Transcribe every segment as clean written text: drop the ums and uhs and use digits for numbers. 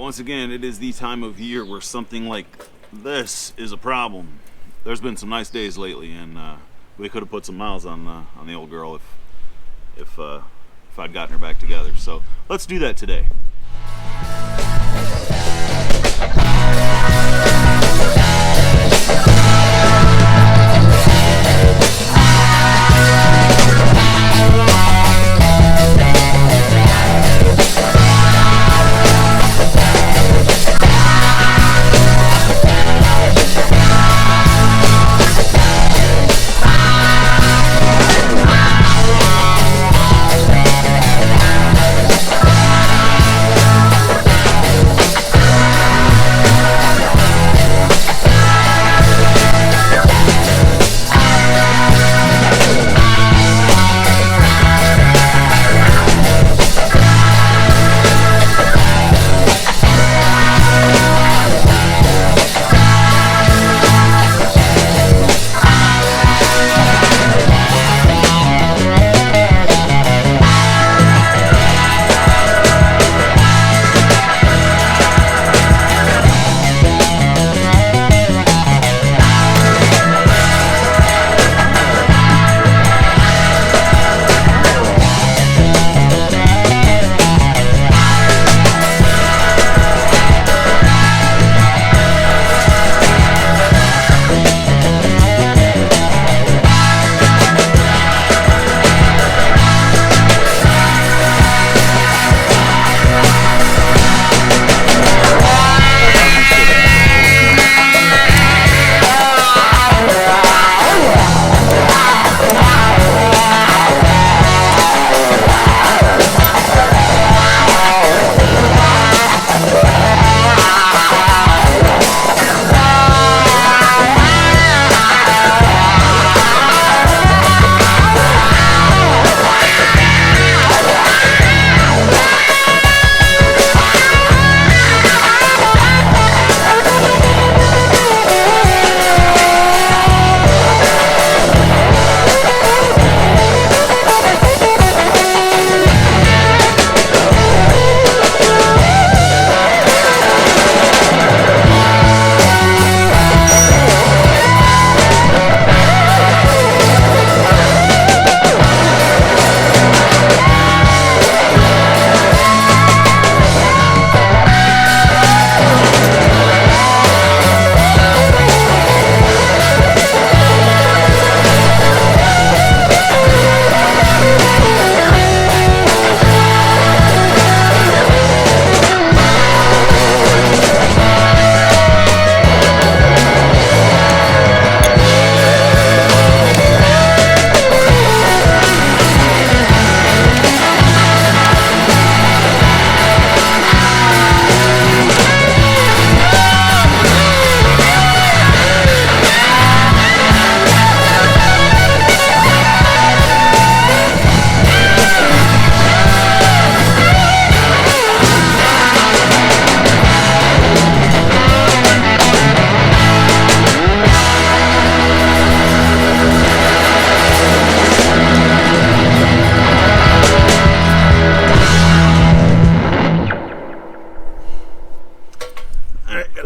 once again, it is the time of year where something like this is a problem. There's been some nice days lately, and we could have put some miles on the old girl if I'd gotten her back together. So let's do that today.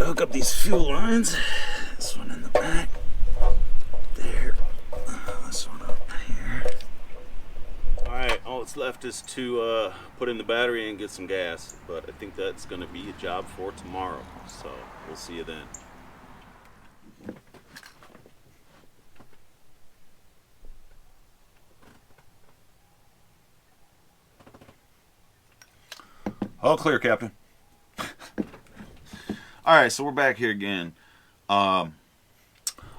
Hook up these fuel lines. This one in the back. There. This one up here. Alright, all that's left is to put in the battery and get some gas. But I think that's going to be a job for tomorrow. So we'll see you then. All clear, Captain. Alright, so we're back here again. I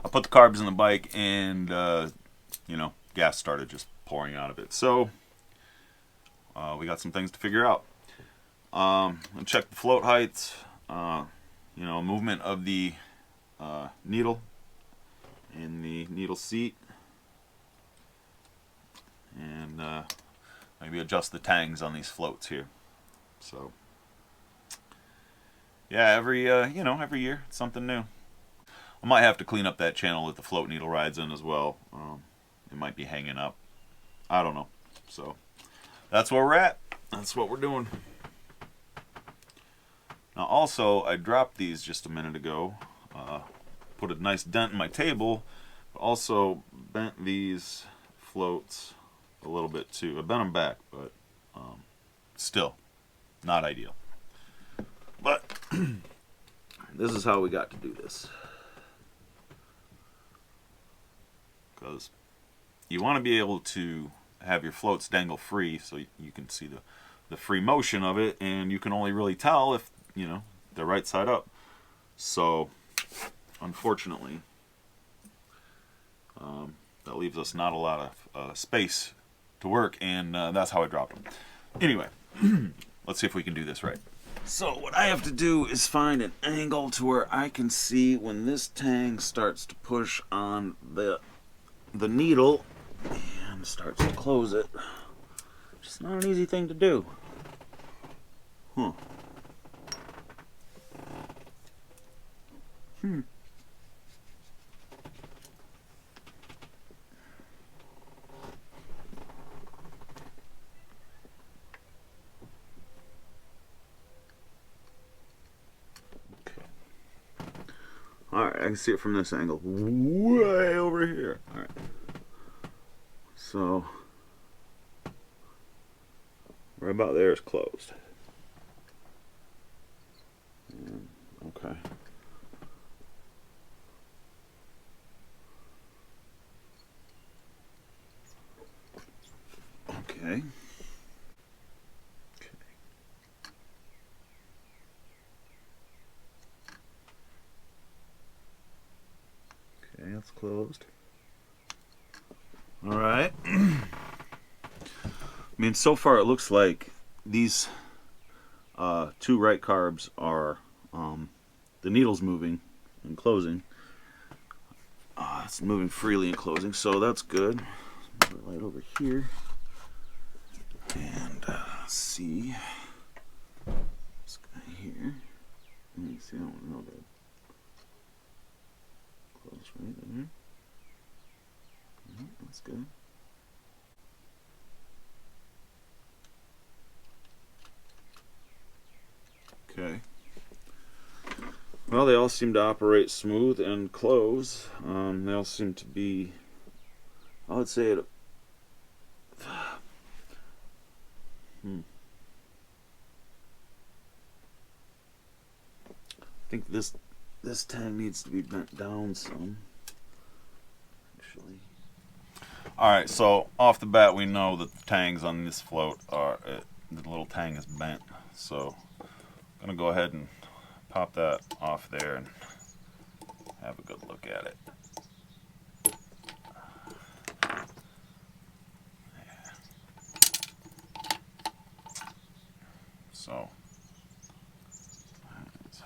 put the carbs in the bike and, gas started just pouring out of it. So, we got some things to figure out. I'll check the float heights, movement of the needle in the needle seat. And maybe adjust the tangs on these floats here. So, yeah, every year it's something new. I might have to clean up that channel that the float needle rides in as well. It might be hanging up. I don't know. So that's where we're at. That's what we're doing. Now also, I dropped these just a minute ago, put a nice dent in my table, but also bent these floats a little bit too. I bent them back, but still not ideal. But this is how we got to do this. Because you want to be able to have your floats dangle free so you can see the free motion of it, and you can only really tell if, you know, they're right side up. So unfortunately, that leaves us not a lot of space to work, and that's how I dropped them. Anyway, let's see if we can do this right. So what I have to do is find an angle to where I can see when this tang starts to push on the needle and starts to close it. It's not an easy thing to do. Huh. Alright, I can see it from this angle. Way over here. Alright. So, right about there is closed. Okay. Okay. Okay, that's closed. All right. I mean, so far it looks like these two right carbs are the needle's moving and closing. It's moving freely and closing, so that's good. Move it right over here and see this guy here. Let me see, I don't know that. Close right there. That's good. Okay. Well, they all seem to operate smooth and close. They all seem to be, I would say, I think this tang needs to be bent down some. Actually. All right. So off the bat, we know that the tangs on this float are the little tang is bent. So I'm gonna go ahead and pop that off there and have a good look at it. So it's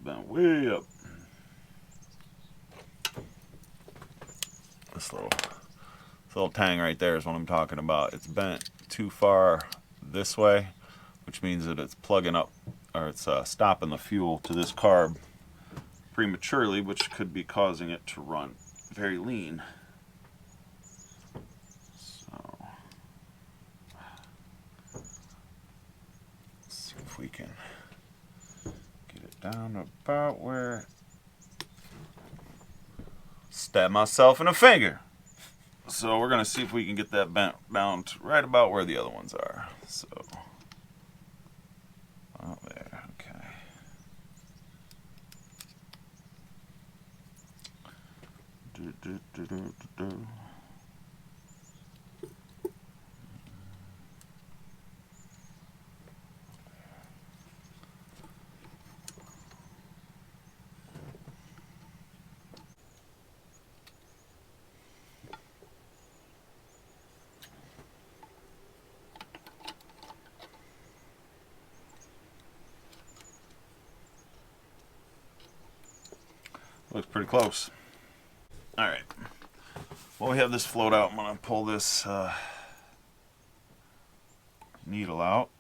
bent way up. This little tang right there is what I'm talking about. It's bent too far this way, which means that it's plugging up, or it's stopping the fuel to this carb prematurely, which could be causing it to run very lean. So let's see if we can get it down about where. Stab myself in the finger. So we're gonna see if we can get that bent down to right about where the other ones are. So, oh, there, okay. Looks pretty close. All right. Well, we have this float out. I'm gonna pull this needle out.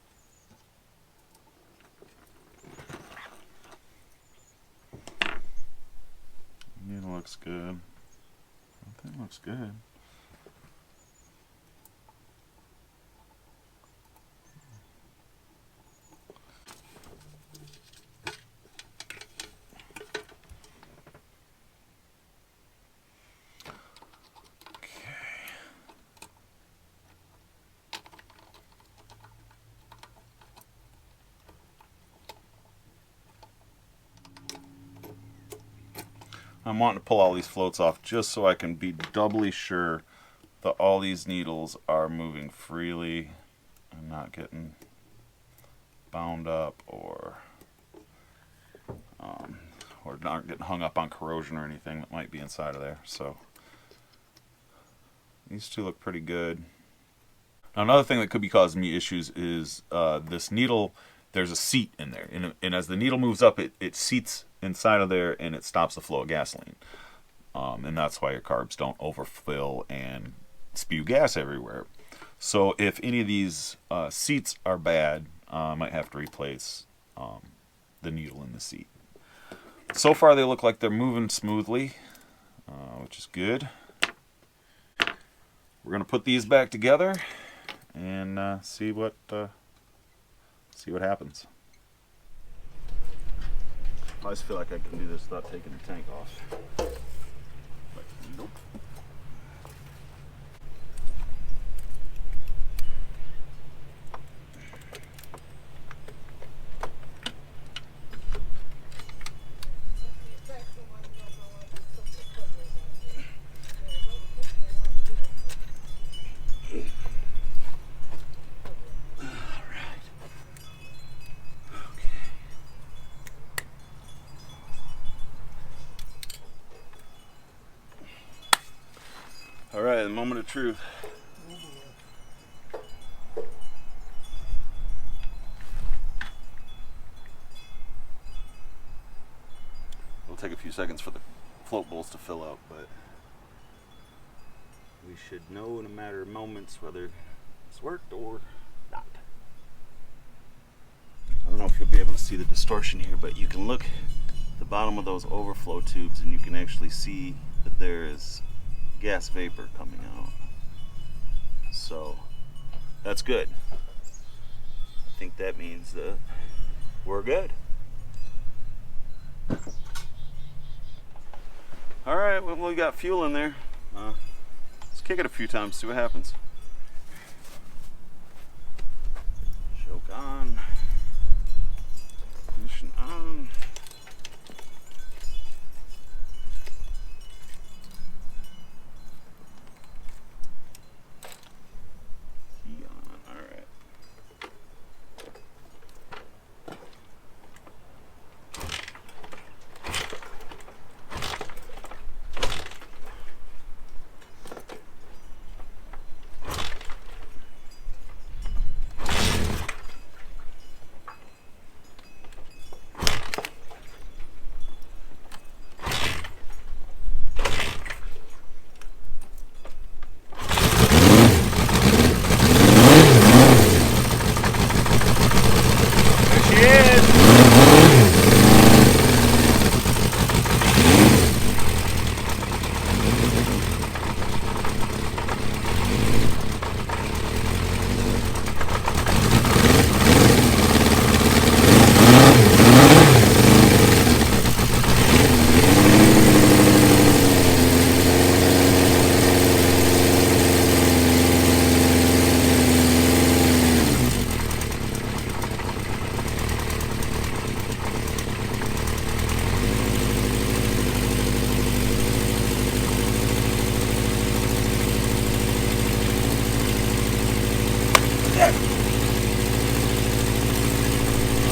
Needle looks good. I think it looks good. I'm wanting to pull all these floats off just so I can be doubly sure that all these needles are moving freely and not getting bound up or not getting hung up on corrosion or anything that might be inside of there. So these two look pretty good. Now, another thing that could be causing me issues is this needle. There's a seat in there, and as the needle moves up, it seats inside of there and it stops the flow of gasoline. And that's why your carbs don't overfill and spew gas everywhere. So if any of these seats are bad, I might have to replace the needle in the seat. So far they look like they're moving smoothly, which is good. We're going to put these back together and see what happens. I always feel like I can do this without taking the tank off. But nope. All right, the moment of truth. It'll take a few seconds for the float bowls to fill out, but we should know in a matter of moments whether it's worked or not. I don't know if you'll be able to see the distortion here, but you can look at the bottom of those overflow tubes and you can actually see that there is gas vapor coming out. So that's good. I think that means that we're good. All right, well, we got fuel in there. Let's kick it a few times, see what happens. Choke on. Ignition on.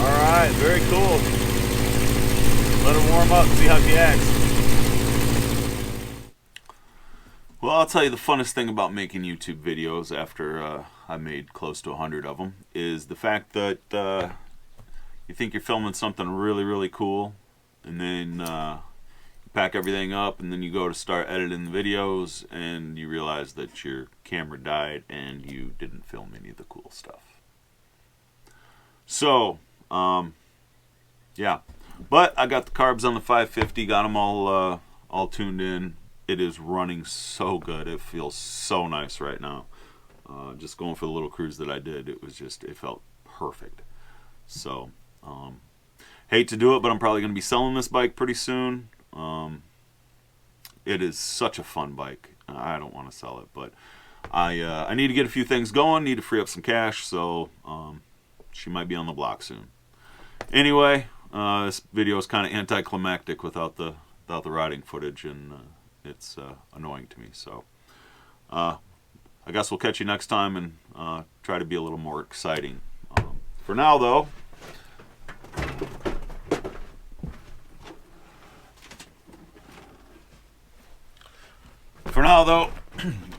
Alright, very cool. Let her warm up and see how she acts. Well, I'll tell you the funnest thing about making YouTube videos after I made close to 100 of them is the fact that you think you're filming something really, really cool, and then you pack everything up, and then you go to start editing the videos, and you realize that your camera died and you didn't film any of the cool stuff. So, yeah. But I got the carbs on the 550, got them all tuned in. It is running so good. It feels so nice right now. Just going for the little cruise that I did, it felt perfect. So, hate to do it, but I'm probably going to be selling this bike pretty soon. It is such a fun bike. I don't want to sell it, but I need to get a few things going, need to free up some cash, so she might be on the block soon. Anyway, this video is kind of anticlimactic without the without the riding footage, and it's annoying to me. So I guess we'll catch you next time and try to be a little more exciting. For now, though,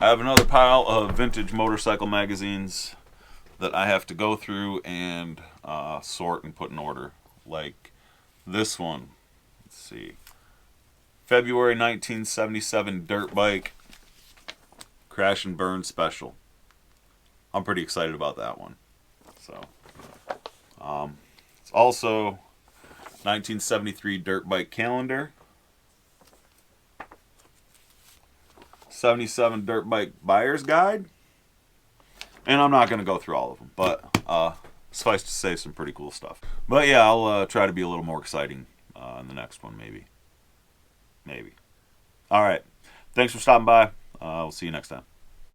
I have another pile of vintage motorcycle magazines that I have to go through and sort and put in order. Like this one. Let's see. February 1977 dirt bike crash and burn special. I'm pretty excited about that one. So, it's also 1973 dirt bike calendar. 77 dirt bike buyer's guide. And I'm not going to go through all of them, but suffice to say, some pretty cool stuff. But yeah, I'll try to be a little more exciting in the next one, maybe. Maybe. All right. Thanks for stopping by. We'll see you next time.